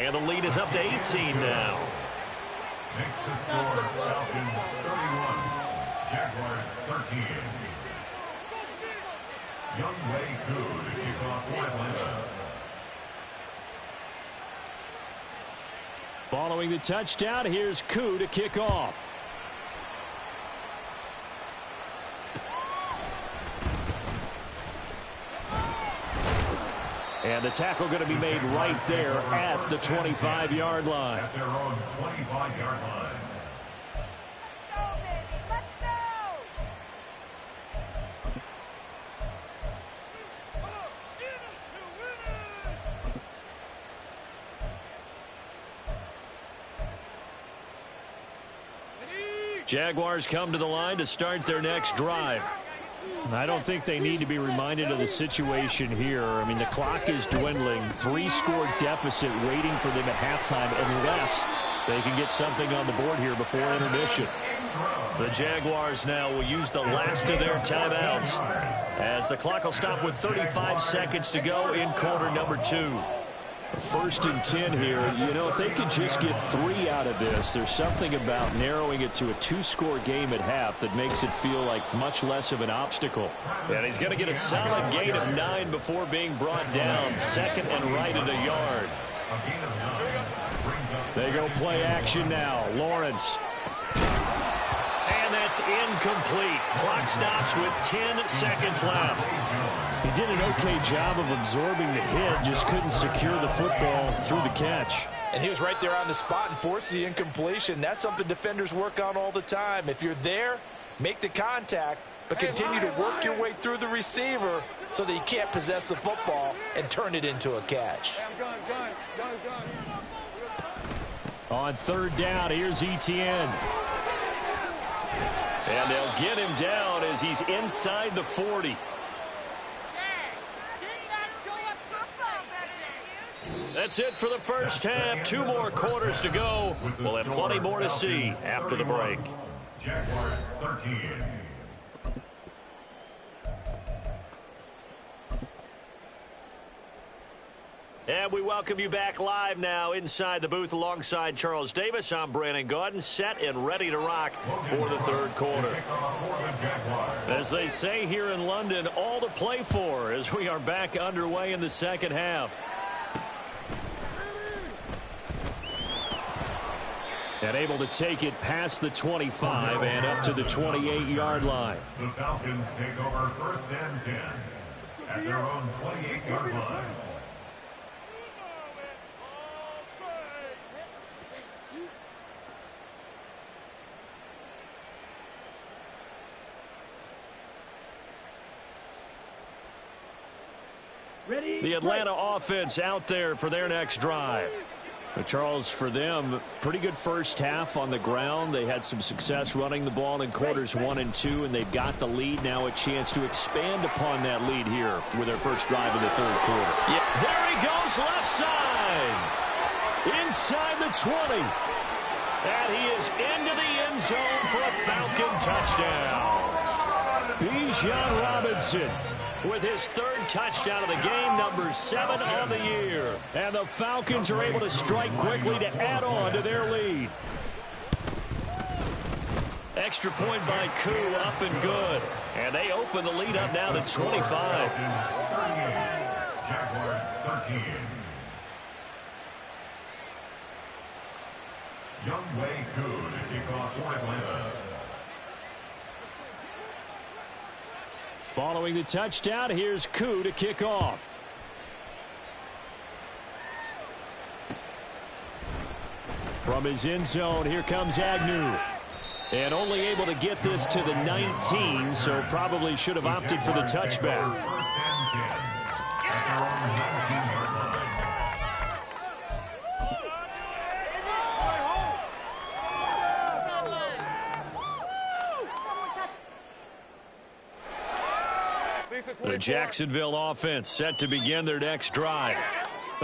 And the lead is up to 18 now. Makes the score Falcons 31, Jaguars 13. Young Wei Koo to kick off for Atlanta. Following the touchdown, here's Koo to kick off. And the tackle going to be made right there at the 25-yard line. At their own 25-yard line. Jaguars come to the line to start their next drive. I don't think they need to be reminded of the situation here. I mean, the clock is dwindling. 3-score deficit waiting for them at halftime unless they can get something on the board here before intermission. The Jaguars now will use the last of their timeouts as the clock will stop with 35 seconds to go in quarter number 2. First and 10 here. You know, if they could just get 3 out of this, there's something about narrowing it to a 2-score game at half that makes it feel like much less of an obstacle. And he's going to get a solid gain of 9 before being brought down. Second and right at a yard. They go play action now. Lawrence. And that's incomplete. Clock stops with 10 seconds left. He did an okay job of absorbing the hit, just couldn't secure the football through the catch. And he was right there on the spot and forced the incompletion. That's something defenders work on all the time. If you're there, make the contact, but continue to work your way through the receiver so that you can't possess the football and turn it into a catch. On third down, here's Etienne. And they'll get him down as he's inside the 40. That's it for the first half. 2 more quarters to go. We'll have plenty more to see after the break. Jaguars 13. And we welcome you back live now inside the booth alongside Charles Davis. I'm Brandon Gaudin, set and ready to rock for the third quarter. As they say here in London, all to play for as we are back underway in the second half. And able to take it past the 25 and up to the 28-yard line. The Falcons take over first and 10 at their own 28-yard line. The Atlanta offense out there for their next drive. But Charles, for them, pretty good first half on the ground. They had some success running the ball in quarters 1 and 2, and they've got the lead. Now a chance to expand upon that lead here with their first drive in the third quarter. Yeah. There he goes, left side. Inside the 20. And he is into the end zone for a Falcon touchdown. Bijan Robinson with his third touchdown of the game, number 7 on the year. And the Falcons are able to strike quickly to add on to their lead. Extra point by Koo, up and good. And they open the lead up now to 25. Jaguars 13. Young Wei Koo to kick off for Atlanta. Following the touchdown, here's Koo to kick off. From his end zone, here comes Agnew. And only able to get this to the 19, so probably should have opted for the touchback. First and 10 at their own 19-yard line. The Jacksonville offense set to begin their next drive.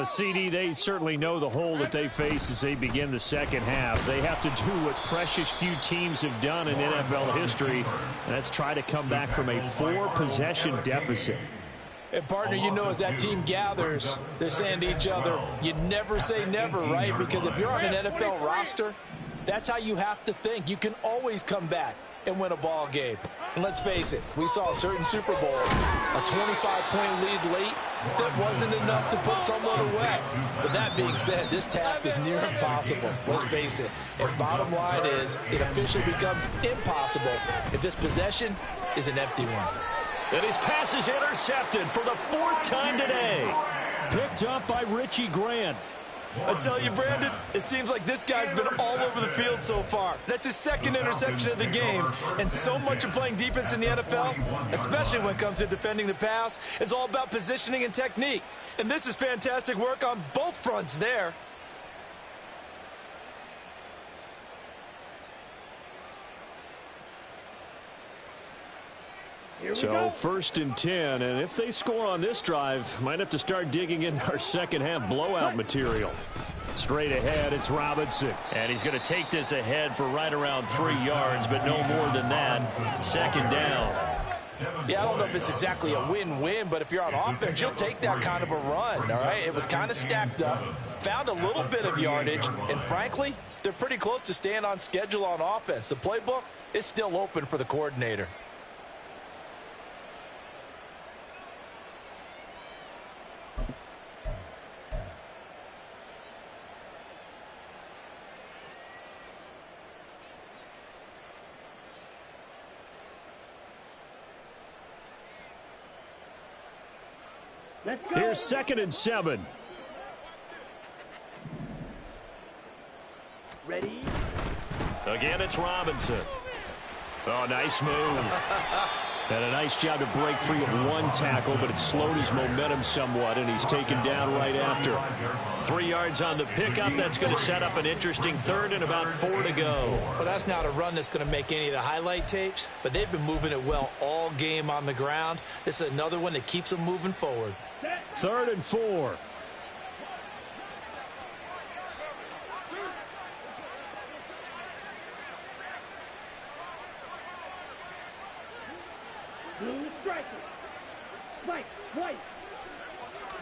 CD, they certainly know the hole that they face as they begin the second half. They have to do what precious few teams have done in NFL history, and that's try to come back from a 4-possession deficit. And, partner, you know, as that team gathers, they're saying to each other, you never say never, right? Because if you're on an NFL roster, that's how you have to think. You can always come back and win a ball game. And let's face it, we saw a certain Super Bowl, a 25-point lead late that wasn't enough to put someone away. But that being said, this task is near impossible. Let's face it. And bottom line is, it officially becomes impossible if this possession is an empty one. And his pass is intercepted for the 4th time today. Picked up by Richie Grant. I tell you, Brandon, it seems like this guy's been all over the field so far. That's his 2nd interception of the game. And so much of playing defense in the NFL, especially when it comes to defending the pass, is all about positioning and technique. And this is fantastic work on both fronts there. So 1st and 10, and if they score on this drive, might have to start digging in our second half blowout material. Straight ahead, it's Robinson. And he's going to take this ahead for right around 3 yards, but no more than that. 2nd down. Yeah, I don't know if it's exactly a win-win, but if you're on offense, you'll take that kind of a run, all right? It was kind of stacked up, found a little bit of yardage, and frankly, they're pretty close to staying on schedule on offense. The playbook is still open for the coordinator. Here's 2nd and 7. Ready? Again, it's Robinson. Oh, nice move. And a nice job to break free of 1 tackle, but it slowed his momentum somewhat, and he's taken down right after. 3 yards on the pickup. That's going to set up an interesting 3rd and about 4 to go. Well, that's not a run that's going to make any of the highlight tapes, but they've been moving it well all game on the ground. This is another one that keeps them moving forward. 3rd and 4.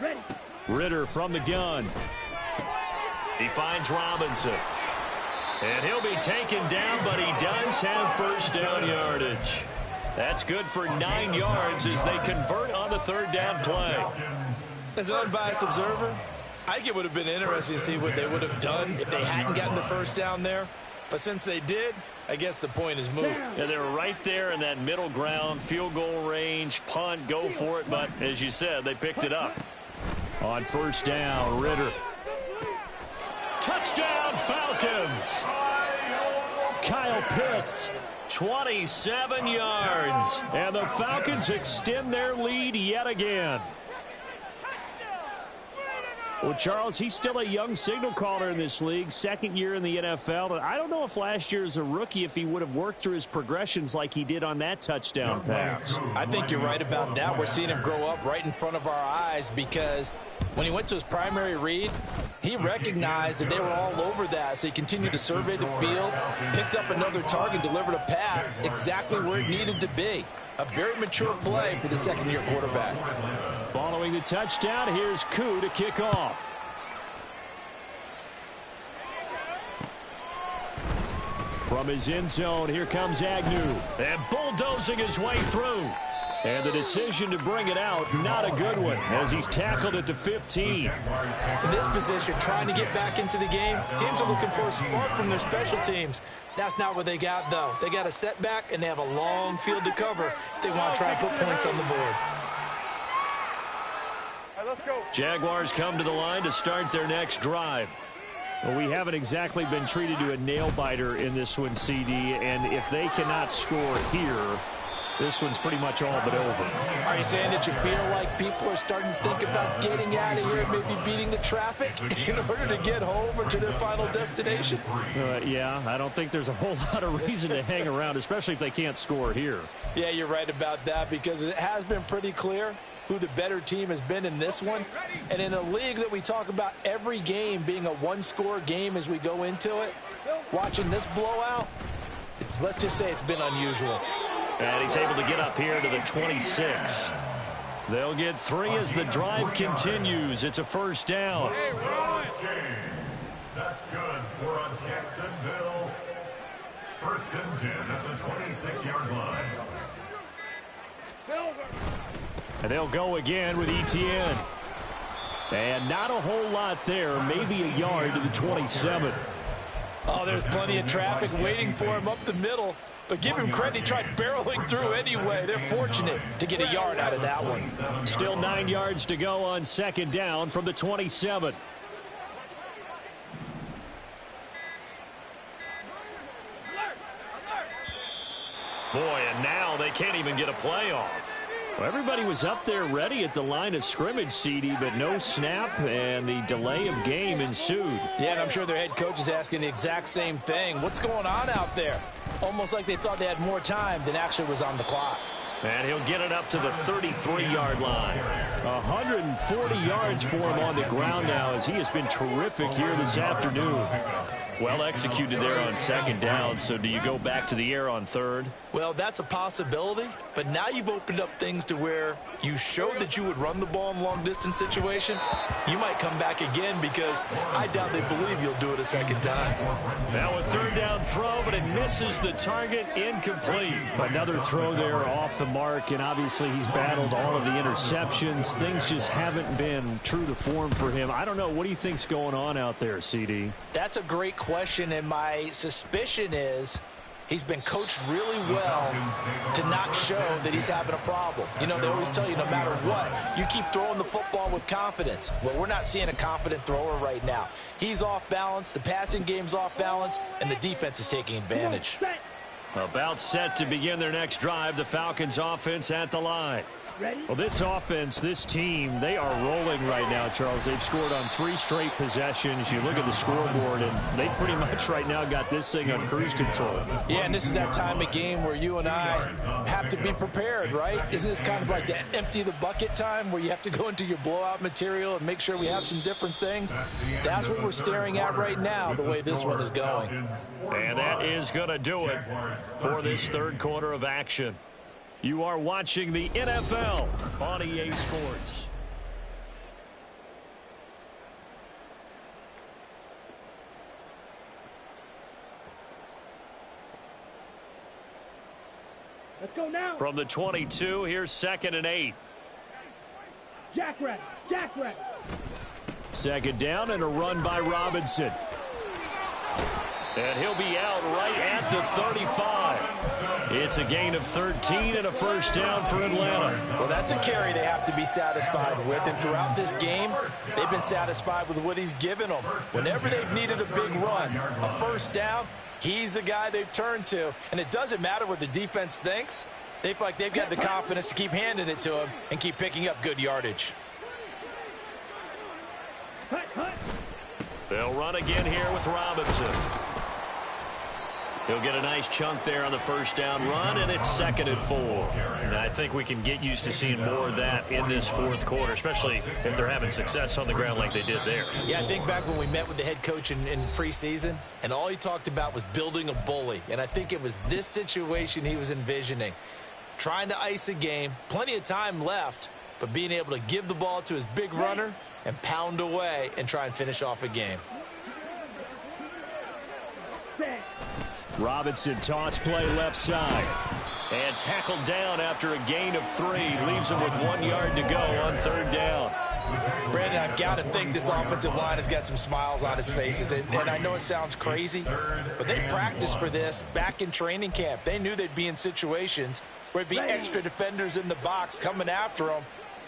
Ready. Ritter from the gun. He finds Robinson. And he'll be taken down, but he does have 1st down yardage. That's good for 9 yards as they convert on the 3rd down play. As an unbiased observer, I think it would have been interesting to see what they would have done if they hadn't gotten the 1st down there. But since they did, I guess the point is moot. Yeah, they're right there in that middle ground, field goal range, punt, go for it. But as you said, they picked it up. On 1st down, Ritter. Touchdown, Falcons! Kyle Pitts, 27 yards. And the Falcons extend their lead yet again. Well, Charles, he's still a young signal caller in this league, 2nd year in the NFL. And I don't know if last year as a rookie, if he would have worked through his progressions like he did on that touchdown pass. I think you're right about that. We're seeing him grow up right in front of our eyes because when he went to his primary read, he recognized that they were all over that. So he continued to survey the field, picked up another target, delivered a pass exactly where it needed to be. A very mature play for the 2nd-year quarterback. Following the touchdown, here's Koo to kick off. From his end zone, here comes Agnew. And bulldozing his way through. And the decision to bring it out, not a good one, as he's tackled at the 15. In this position, trying to get back into the game, teams are looking for a spark from their special teams. That's not what they got, though. They got a setback, and they have a long field to cover if they want to try and put points on the board. Let's go. Jaguars come to the line to start their next drive. Well, we haven't exactly been treated to a nail-biter in this one, CD, and if they cannot score here, this one's pretty much all but over. Are you saying that you feel like people are starting to think about getting out of here, maybe beating the traffic in order to get home or to their final destination? Yeah, I don't think there's a whole lot of reason to hang around, especially if they can't score here. Yeah, you're right about that because it has been pretty clear who the better team has been in this one. And in a league that we talk about every game being a one-score game as we go into it, watching this blowout, let's just say it's been unusual. And he's able to get up here to the 26. They'll get 3 as the drive continues. It's a first down. That's good for a Jacksonville. First and 10 at the 26-yard line. And they'll go again with Etienne. And not a whole lot there. Maybe a yard to the 27. Oh, there's plenty of traffic waiting for him up the middle. But give him credit, he tried barreling through anyway. They're fortunate to get a yard out of that one. Still 9 yards to go on second down from the 27. Boy, and now they can't even get a play off. Well, everybody was up there ready at the line of scrimmage, CD, but no snap, and the delay of game ensued. Yeah, and I'm sure their head coach is asking the exact same thing. What's going on out there? Almost like they thought they had more time than actually was on the clock. And he'll get it up to the 33-yard line. 140 yards for him on the ground now as he has been terrific here this afternoon. Well executed there on second down, so do you go back to the air on third? Well, that's a possibility, but now you've opened up things to where you showed that you would run the ball in long-distance situation. You might come back again because I doubt they believe you'll do it a second time. Now a third down throw, but it misses the target, incomplete. Another throw there off the mark, and obviously he's battled all of the interceptions. Things just haven't been true to form for him. I don't know. What do you think's going on out there, CD? That's a great question, and my suspicion is he's been coached really well to not show that he's having a problem. You know, they always tell you no matter what, you keep throwing the football with confidence. Well, we're not seeing a confident thrower right now. He's off balance, the passing game's off balance, and the defense is taking advantage. About set to begin their next drive, the Falcons offense at the line. Well, this offense, this team, they are rolling right now, Charles. They've scored on 3 straight possessions. You look at the scoreboard, and they pretty much right now got this thing on cruise control. Yeah, and this is that time of game where you and I have to be prepared, right? Isn't this kind of like the empty the bucket time where you have to go into your blowout material and make sure we have some different things? That's what we're staring at right now, the way this one is going. And that is going to do it for this third quarter of action. You are watching the NFL on EA Sports. Let's go now. From the 22, here's 2nd and 8. Jack Rat. Second down and a run by Robinson. And he'll be out right at the 35. It's a gain of 13 and a first down for Atlanta. Well, that's a carry they have to be satisfied with. And throughout this game, they've been satisfied with what he's given them. Whenever they've needed a big run, a first down, he's the guy they've turned to. And it doesn't matter what the defense thinks. They feel like they've got the confidence to keep handing it to him and keep picking up good yardage. They'll run again here with Robinson. He'll get a nice chunk there on the first down run, and it's 2nd and 4. And I think we can get used to seeing more of that in this fourth quarter, especially if they're having success on the ground like they did there. Yeah, I think back when we met with the head coach in preseason, and all he talked about was building a bully. And I think it was this situation he was envisioning. Trying to ice a game, plenty of time left, but being able to give the ball to his big runner and pound away and try and finish off a game. Robinson toss play left side. And tackled down after a gain of 3. Leaves him with 1 yard to go on third down. Brandon, I've got to think this offensive line has got some smiles on its faces. And I know it sounds crazy, but they practiced for this back in training camp. They knew they'd be in situations where there'd be extra defenders in the box coming after them,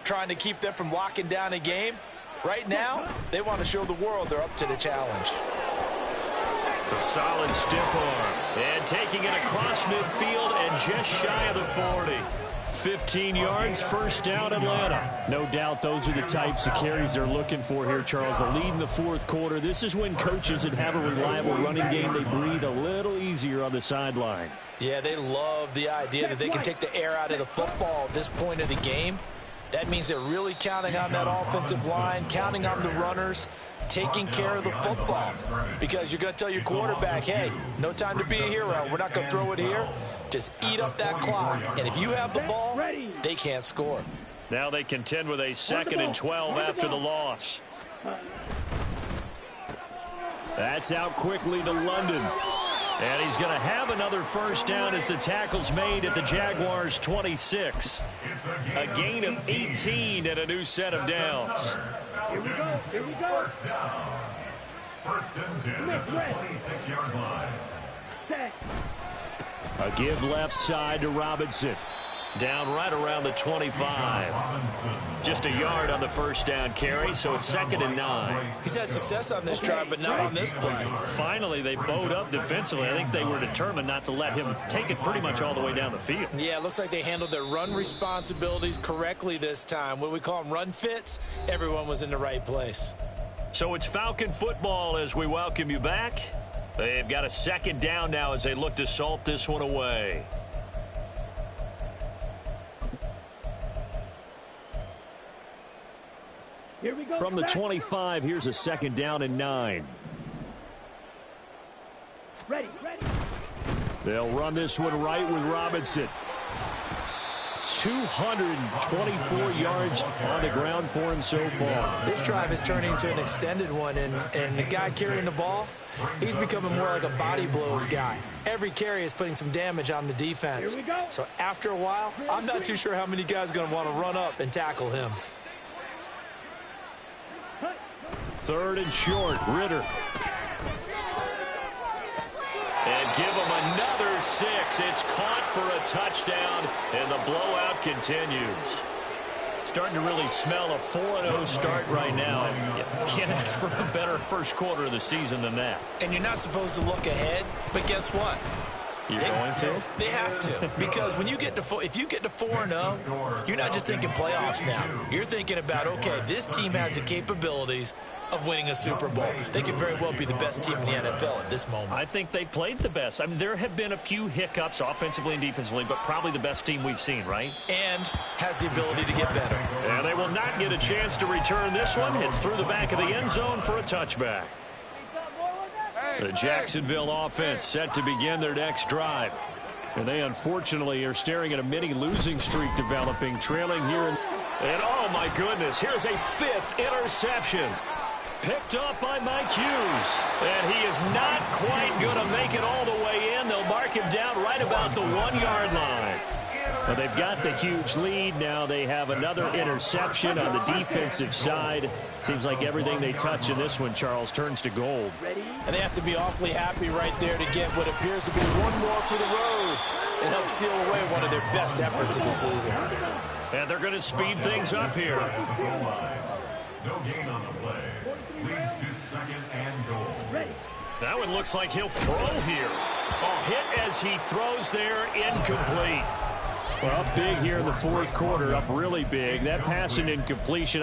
trying to keep them from locking down a game. Right now, they want to show the world they're up to the challenge. A solid stiff arm. And taking it across midfield and just shy of the 40. 15 yards, first down Atlanta. No doubt those are the types of carries they're looking for here, Charles. The lead in the fourth quarter. This is when coaches that have a reliable running game, they breathe a little easier on the sideline. Yeah, they love the idea that they can take the air out of the football at this point of the game. That means they're really counting on that offensive line, counting on the runners, taking care of the football. Because you're going to tell your quarterback, hey, no time to be a hero. We're not going to throw it here. Just eat up that clock. And if you have the ball, they can't score. Now they contend with a 2nd and 12 after the loss. That's out quickly to London. And he's going to have another first down as the tackle's made at the Jaguars' 26. A gain of 18 and a new set of downs. Here we go. Here we go. First down. First and 10 at the 26-yard line. Set. A give left side to Robinson. Down right around the 25. Just a yard on the first down carry, so it's 2nd and 9. He's had success on this drive, but not on this play. Finally, they bowed up defensively. I think they were determined not to let him take it pretty much all the way down the field. Yeah, it looks like they handled their run responsibilities correctly this time. What we call them run fits, everyone was in the right place. So it's Falcon football as we welcome you back. They've got a 2nd down now as they look to salt this one away. Here we go. From the 25, here's a 2nd down and 9. Ready, ready. They'll run this one right with Robinson. 224 yards on the ground for him so far. This drive is turning into an extended one, and the guy carrying the ball, he's becoming more like a body blows guy. Every carry is putting some damage on the defense. Here we go. So after a while, I'm not too sure how many guys are going to want to run up and tackle him. 3rd and short, Ritter. And give him another 6. It's caught for a touchdown, and the blowout continues. Starting to really smell a 4-0 start right now. Can't ask for a better first quarter of the season than that. And you're not supposed to look ahead, but guess what? You're going to? They have to, because when you get to if you get to 4-0, you're not just thinking playoffs now. You're thinking about, okay, this team has the capabilities of winning a Super Bowl. They could very well be the best team in the NFL at this moment. I think they played the best. I mean, there have been a few hiccups offensively and defensively, but probably the best team we've seen, right? And has the ability to get better. And they will not get a chance to return this one. It's through the back of the end zone for a touchback. The Jacksonville offense set to begin their next drive. And they unfortunately are staring at a mini losing streak developing, trailing here. And oh my goodness, here's a 5th interception. Picked up by Mike Hughes. And he is not quite going to make it all the way in. They'll mark him down right about the 1-yard line. Well, they've got the huge lead. Now they have another interception on the defensive side. Seems like everything they touch in this one, Charles, turns to gold. And they have to be awfully happy right there to get what appears to be one more for the road and help seal away one of their best efforts of the season. And they're going to speed things up here. No gain on the play. Leads to 2nd and goal. That one looks like he'll throw here. A hit as he throws there, incomplete. Well, up big here in the 4th quarter, up really big. That pass and incompletion,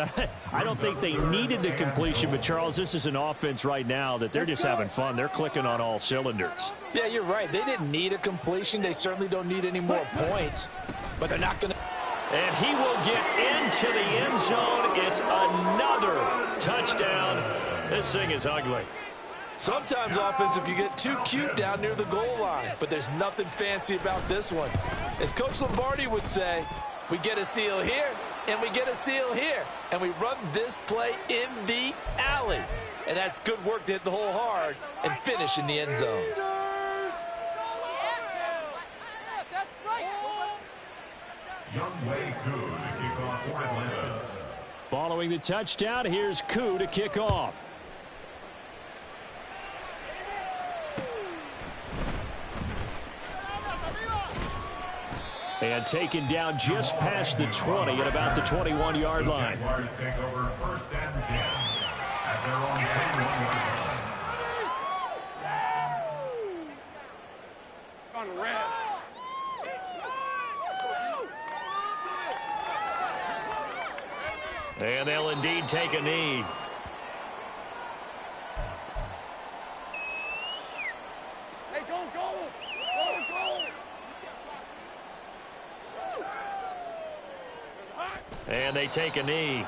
I don't think they needed the completion, but Charles, this is an offense right now that they're just having fun. They're clicking on all cylinders. Yeah, you're right. They didn't need a completion. They certainly don't need any more points, but they're not going to. And he will get into the end zone. It's another touchdown. This thing is ugly. Sometimes offensive can get too cute down near the goal line, but there's nothing fancy about this one. As Coach Lombardi would say, we get a seal here, and we get a seal here, and we run this play in the alley. And that's good work to hit the hole hard and finish in the end zone. Youngway Koo to kick off for Atlanta. Following the touchdown, here's Koo to kick off. And taken down just past the 20 at about the 21-yard line. Jaguars take over 1st and 10 at their own 21-yard line. On the red. And they'll indeed take a knee. Hey, go, go! Go, go! And they take a knee.